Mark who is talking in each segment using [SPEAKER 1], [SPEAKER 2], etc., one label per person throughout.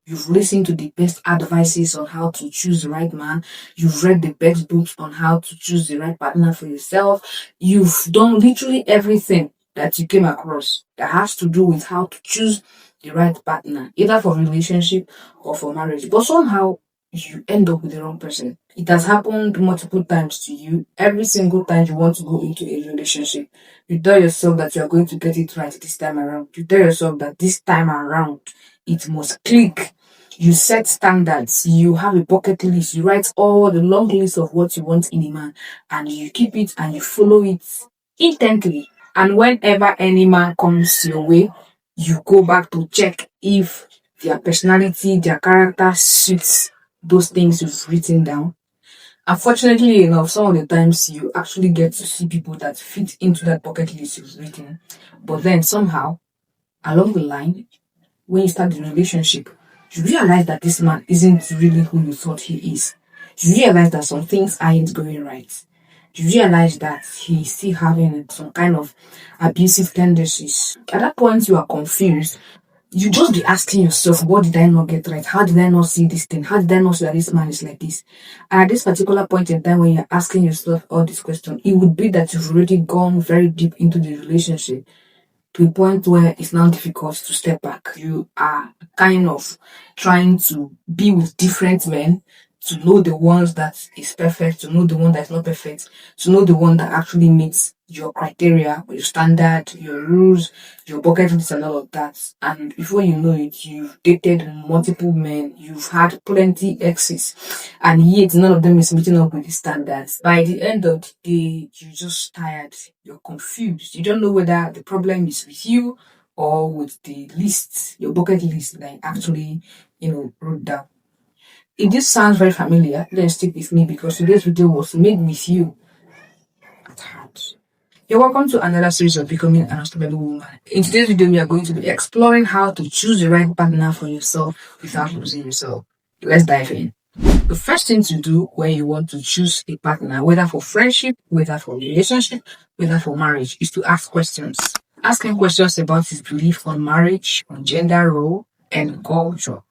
[SPEAKER 1] You've listened to the best advices on how to choose the right man. You've read the best books on how to choose the right partner for yourself. You've done literally everything that you came across that has to do with how to choose the right partner, either for relationship or for marriage. But somehow you end up with the wrong person. It has happened multiple times to you. Every single time you want to go into a relationship, you tell yourself that you are going to get it right this time around. You tell yourself that this time around it must click. You set standards. You have a bucket list. You write all the long list of what you want in a man, and you keep it and you follow it intently. And whenever any man comes your way, you go back to check if their personality, their character suits those things you've written down. Unfortunately enough, some of the times you actually get to see people that fit into that bucket list you've written. But then somehow, along the line, when you start the relationship, you realize that this man isn't really who you thought he is. You realize that some things aren't going right. You realize that he's still having some kind of abusive tendencies. At that point, you are confused. You just be asking yourself, what did I not get right? How did I not see this thing? How did I not see that this man is like this? And at this particular point in time, when you're asking yourself all these questions, it would be that you've already gone very deep into the relationship to a point where it's now difficult to step back. You are kind of trying to be with different men to know the ones that is perfect, to know the one that's not perfect, to know the one that actually meets your criteria, your standard, your rules, your bucket list and all of that. And before you know it, you've dated multiple men, you've had plenty exes, and yet none of them is meeting up with the standards. By the end of the day, you're just tired, you're confused. You don't know whether the problem is with you or with the list, your bucket list that you actually, wrote down. If this sounds very familiar, then stick with me because today's video was made with you at heart. You're welcome to another series of Becoming an Unstoppable Woman. In today's video, we are going to be exploring how to choose the right partner for yourself without losing yourself. Let's dive in. The first thing to do when you want to choose a partner, whether for friendship, whether for relationship, whether for marriage, is to ask questions. Ask him questions about his belief on marriage, on gender role, and culture.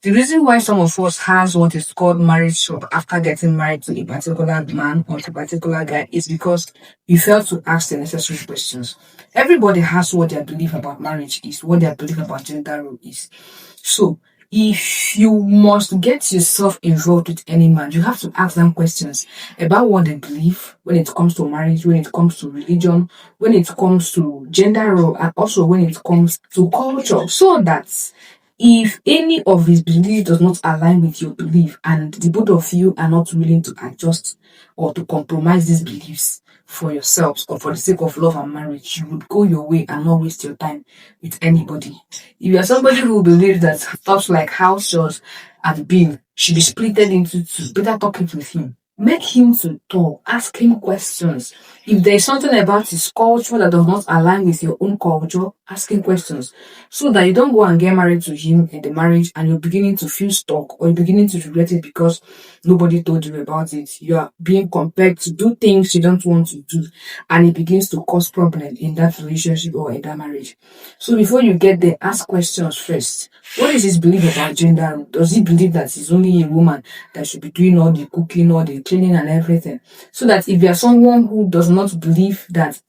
[SPEAKER 1] The reason why some of us has what is called marriage shock after getting married to a particular man or to a particular guy is because we failed to ask the necessary questions. Everybody has what their belief about marriage is, what their belief about gender role is. So, if you must get yourself involved with any man, you have to ask them questions about what they believe when it comes to marriage, when it comes to religion, when it comes to gender role, and also when it comes to culture, so that if any of his belief does not align with your belief and the both of you are not willing to adjust or to compromise these beliefs for yourselves or for the sake of love and marriage, you would go your way and not waste your time with anybody. If you are somebody who believes that stuff like house chores and bill should be splitted into two, better talk it with him. Make him to talk. Ask him questions. If there is something about his culture that does not align with your own culture, ask him questions. So that you don't go and get married to him in the marriage and you're beginning to feel stuck or you're beginning to regret it because nobody told you about it. You are being compelled to do things you don't want to do, and it begins to cause problems in that relationship or in that marriage. So before you get there, ask questions first. What is his belief about gender? Does he believe that he's only a woman that should be doing all the cooking, all the cleaning and everything? So that if you're someone who does not believe that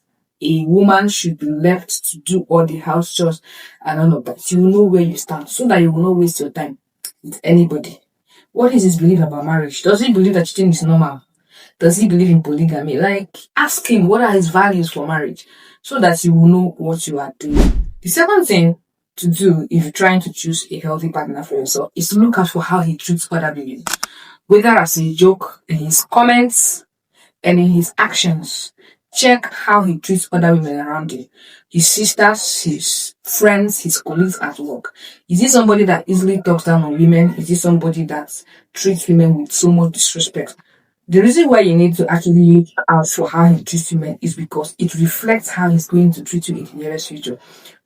[SPEAKER 1] a woman should be left to do all the house chores and all of that, you will know where you stand so that you will not waste your time with anybody. What is his belief about marriage? Does he believe that cheating is normal? Does he believe in polygamy? Like, ask him what are his values for marriage so that you will know what you are doing. The second thing to do if you're trying to choose a healthy partner for yourself is to look out for how he treats other women, whether as a joke, in his comments, and in his actions. Check how he treats other women around him. His sisters, his friends, his colleagues at work. Is he somebody that easily talks down on women? Is he somebody that treats women with so much disrespect? The reason why you need to actually look out for how he treats women is because it reflects how he's going to treat you in the nearest future.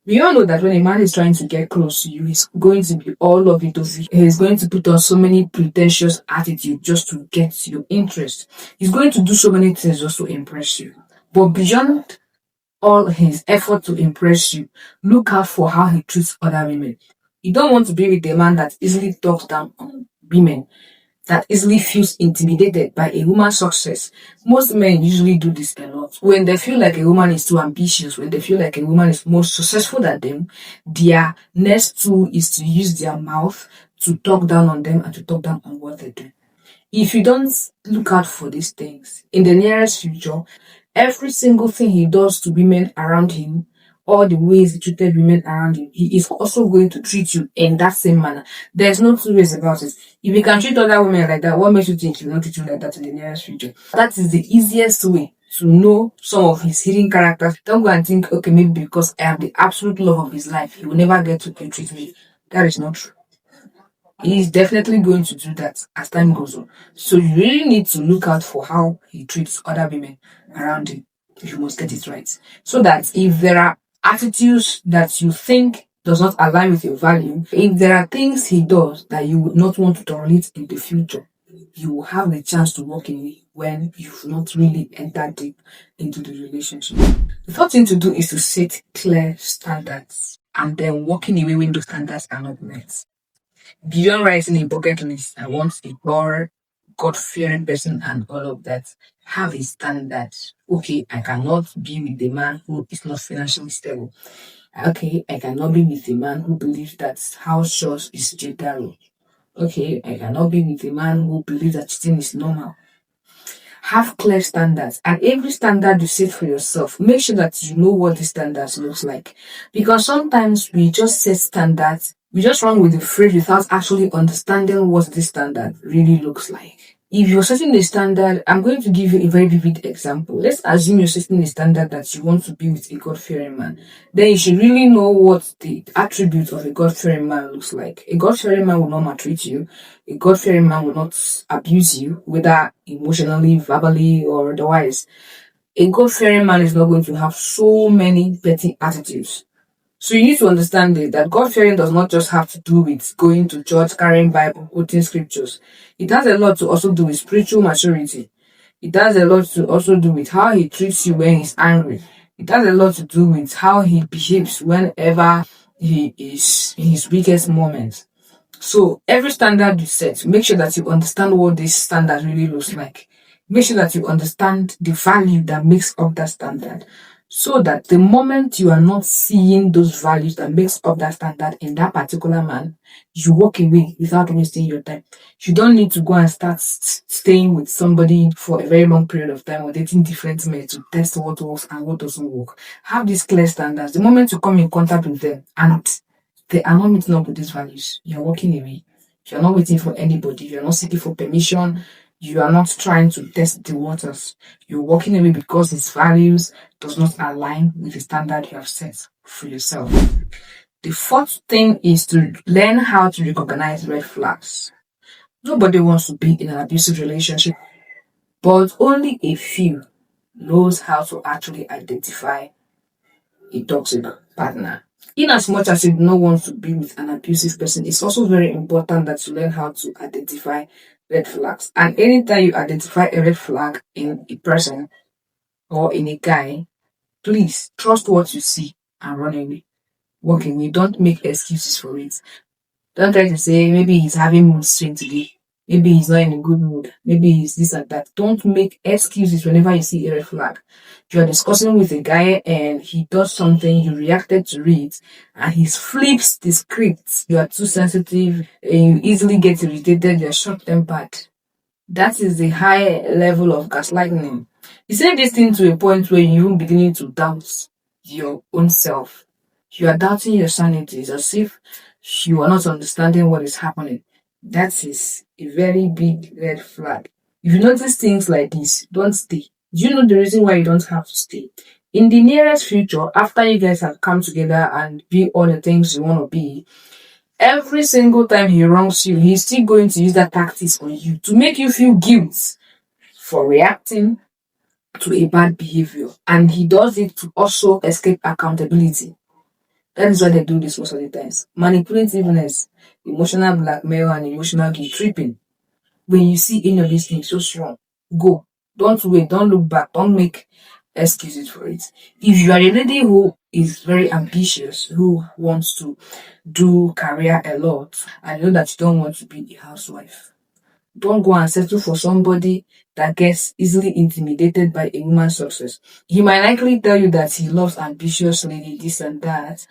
[SPEAKER 1] We all know that when a man is trying to get close to you, he's going to be all of it. He's going to put on so many pretentious attitudes just to get your interest. He's going to do so many things just to impress you. But beyond all his effort to impress you, look out for how he treats other women. You don't want to be with a man that easily talks down on women, that easily feels intimidated by a woman's success. Most men usually do this a lot. When they feel like a woman is too ambitious, when they feel like a woman is more successful than them, their next tool is to use their mouth to talk down on them and to talk down on what they do. If you don't look out for these things, in the nearest future, every single thing he does to women around him, all the ways he treated women around him, he is also going to treat you in that same manner. There's no two ways about it. If you can treat other women like that, what makes you think he will not treat you like that in the nearest future? That is the easiest way to know some of his hidden characters. Don't go and think, okay, maybe because I am the absolute love of his life, he will never get to treat me. That is not true. He is definitely going to do that as time goes on. So you really need to look out for how he treats other women around him. You must get it right. So that if there are attitudes that you think does not align with your value, if there are things he does that you would not want to tolerate in the future, you will have the chance to walk away when you've not really entered deep into the relationship. The third thing to do is to set clear standards and then walking away when those standards are not met. Beyond writing a bucket list, I want a poor, God-fearing person and all of that. Have a standard. Okay, I cannot be with a man who is not financially stable. Okay, I cannot be with a man who believes that house chores is gender role. Okay, I cannot be with a man who believes that cheating is normal. Have clear standards, and every standard you set for yourself, make sure that you know what the standards looks like. Because sometimes we just set standards, we just run with the phrase without actually understanding what this standard really looks like. If you're setting a standard, I'm going to give you a very vivid example. Let's assume you're setting a standard that you want to be with a God-fearing man. Then you should really know what the attributes of a God-fearing man looks like. A God-fearing man will not maltreat you. A God-fearing man will not abuse you, whether emotionally, verbally, or otherwise. A God-fearing man is not going to have so many petty attitudes. So you need to understand that God-fearing does not just have to do with going to church, carrying Bible, quoting scriptures. It has a lot to also do with spiritual maturity. It has a lot to also do with how he treats you when he's angry. It has a lot to do with how he behaves whenever he is in his weakest moments. So every standard you set, make sure that you understand what this standard really looks like. Make sure that you understand the value that makes up that standard. So that the moment you are not seeing those values that makes up that standard in that particular man, you walk away without wasting your time. You don't need to go and start staying with somebody for a very long period of time or dating different men to test what works and what doesn't work. Have these clear standards. The moment you come in contact with them and they are not meeting up with these values, you're walking away. You're not waiting for anybody. You're not seeking for permission. You are not trying to test the waters. You're walking away because his values does not align with the standard you have set for yourself. The fourth thing is to learn how to recognize red flags. Nobody wants to be in an abusive relationship, but only a few knows how to actually identify a toxic partner. In as much as you don't want to be with an abusive person, it's also very important that you learn how to identify red flags. And anytime you identify a red flag in a person or in a guy, please trust what you see and run away. Walk away. Don't make excuses for it. Don't try to say maybe he's having mood swing today. Maybe he's not in a good mood. Maybe he's this and that. Don't make excuses whenever you see a red flag. You are discussing with a guy and he does something, you reacted to it, and he flips the script. You are too sensitive, and you easily get irritated, you're short-tempered. That is a high level of gaslighting. You say this thing to a point where you're beginning to doubt your own self. You are doubting your sanity. It's as if you are not understanding what is happening. That is a very big red flag. If you notice things like this, don't stay. Do you know the reason why you don't have to stay? In the nearest future, after you guys have come together and be all the things you want to be, every single time he wrongs you, he's still going to use that tactics on you to make you feel guilt for reacting to a bad behavior. And he does it to also escape accountability. That is why they do this most of the times. Manipulativeness, emotional blackmail, and emotional guilt tripping. When you see any of these things, so strong, go. Don't wait, don't look back, don't make excuses for it. If you are a lady who is very ambitious, who wants to do career a lot, and you know that you don't want to be a housewife. Don't go and settle for somebody that gets easily intimidated by a woman's success. He might likely tell you that he loves ambitious lady, this and that.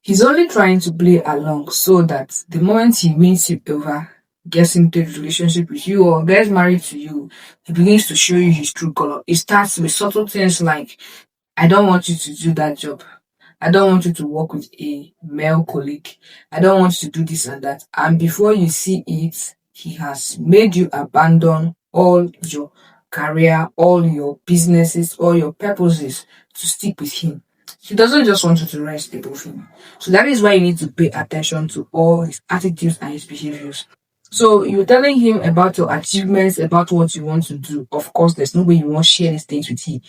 [SPEAKER 1] He's only trying to play along so that the moment he wins you over, gets into a relationship with you or gets married to you, he begins to show you his true color. It starts with subtle things like, I don't want you to do that job. I don't want you to work with a male colleague. I don't want you to do this and that. And before you see it, he has made you abandon all your career, all your businesses, all your purposes to stick with him. He doesn't just want you to rise above him. So that is why you need to pay attention to all his attitudes and his behaviors. So you're telling him about your achievements, about what you want to do. Of course, there's no way you won't share these things with him.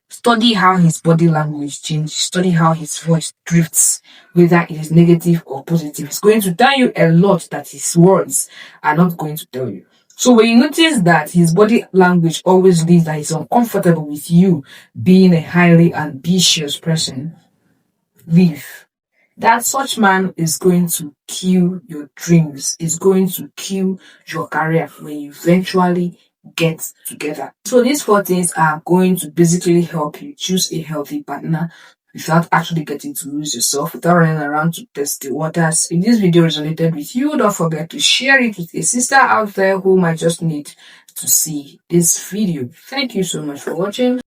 [SPEAKER 1] Study how his body language changes. Study how his voice drifts, whether it is negative or positive. He's going to tell you a lot that his words are not going to tell you. So when you notice that his body language always leaves that he's uncomfortable with you being a highly ambitious person, leave. That such man is going to kill your dreams, is going to kill your career when you eventually get together. So these 4 things are going to basically help you choose a healthy partner without actually getting to lose yourself, without running around to test the waters. If this video resonated with you, don't forget to share it with a sister out there who might just need to see this video. Thank you so much for watching.